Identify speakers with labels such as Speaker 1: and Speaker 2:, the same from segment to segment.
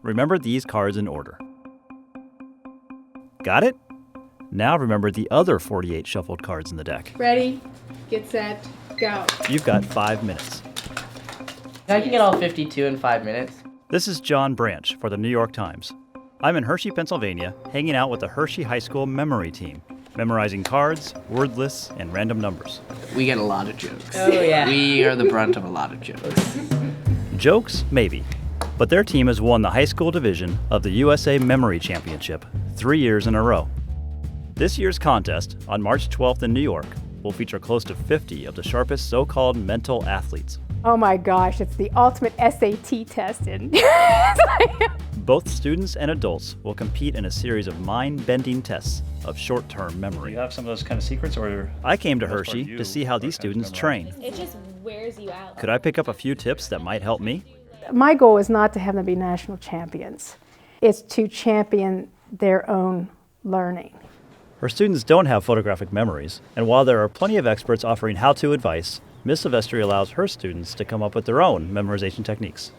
Speaker 1: Remember these cards in order. Got it? Now remember the other 48 shuffled cards in the deck.
Speaker 2: Ready, get set, go.
Speaker 1: You've got 5 minutes.
Speaker 3: I can get all 52 in 5 minutes.
Speaker 1: This is John Branch for the New York Times. I'm in Hershey, Pennsylvania, hanging out with the Hershey High School memory team, memorizing cards, word lists, and random numbers.
Speaker 4: We get a lot of jokes.
Speaker 3: Oh, yeah.
Speaker 4: We are the brunt of a lot of jokes.
Speaker 1: Jokes, maybe. But their team has won the high school division of the USA Memory Championship 3 years in a row. This year's contest, on March 12th in New York, will feature close to 50 of the sharpest so-called mental athletes.
Speaker 2: Oh my gosh, it's the ultimate SAT test.
Speaker 1: Both students and adults will compete in a series of mind-bending tests of short-term memory.
Speaker 5: Do you have some of those kind of secrets, or?
Speaker 1: I came to Hershey to see how these students train.
Speaker 6: It just wears you out.
Speaker 1: Could I pick up a few tips that might help me?
Speaker 2: My goal is not to have them be national champions. It's to champion their own learning.
Speaker 1: Her students don't have photographic memories, and while there are plenty of experts offering how-to advice, Ms. Silvestri allows her students to come up with their own memorization techniques.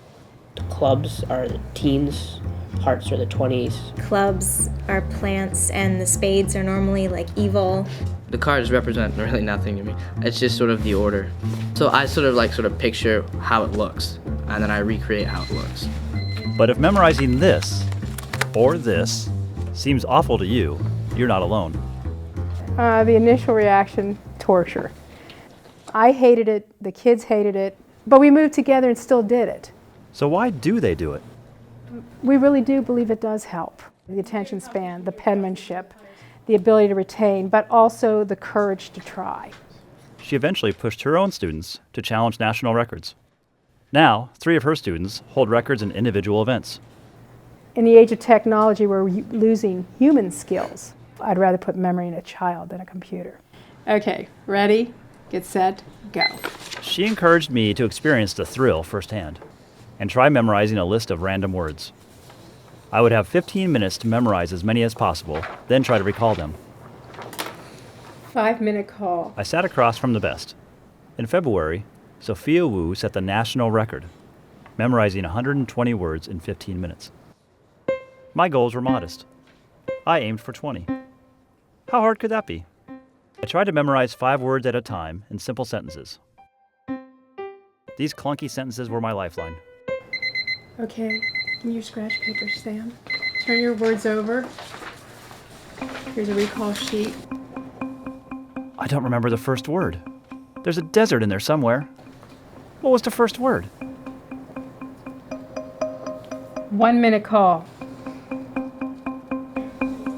Speaker 3: Clubs are the teens, hearts are the 20s.
Speaker 6: Clubs are plants, and the spades are normally like evil.
Speaker 4: The cards represent really nothing to me. It's just sort of the order. So I sort of picture how it looks, and then I recreate how it looks.
Speaker 1: But if memorizing this or this seems awful to you, you're not alone.
Speaker 2: The initial reaction, torture. I hated it, the kids hated it, but we moved together and still did it.
Speaker 1: So why do they do it?
Speaker 2: We really do believe it does help. The attention span, the penmanship, the ability to retain, but also the courage to try.
Speaker 1: She eventually pushed her own students to challenge national records. Now, 3 of her students hold records in individual events.
Speaker 2: In the age of technology, we're losing human skills. I'd rather put memory in a child than a computer. Okay, ready, get set, go.
Speaker 1: She encouraged me to experience the thrill firsthand and try memorizing a list of random words. I would have 15 minutes to memorize as many as possible, then try to recall them.
Speaker 2: 5-minute call.
Speaker 1: I sat across from the best. In February, Sophia Wu set the national record, memorizing 120 words in 15 minutes. My goals were modest. I aimed for 20. How hard could that be? I tried to memorize 5 words at a time in simple sentences. These clunky sentences were my lifeline.
Speaker 2: Okay, give me your scratch paper, Sam. Turn your words over. Here's a recall sheet.
Speaker 1: I don't remember the first word. There's a desert in there somewhere. What was the first word?
Speaker 2: 1-minute call.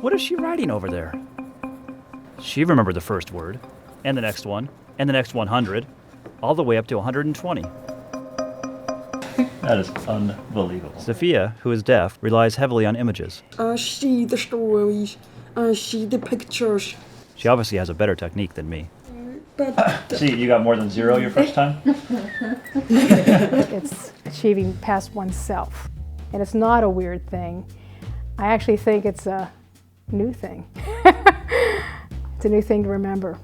Speaker 1: What is she writing over there? She remembered the first word, and the next one, and the next 100, all the way up to 120.
Speaker 5: That is unbelievable.
Speaker 1: Sophia, who is deaf, relies heavily on images.
Speaker 7: See the stories, see the pictures.
Speaker 1: She obviously has a better technique than me.
Speaker 7: But
Speaker 5: See, you got more than 0 your first time?
Speaker 2: It's achieving past oneself. And it's not a weird thing. I actually think it's a new thing. It's a new thing to remember.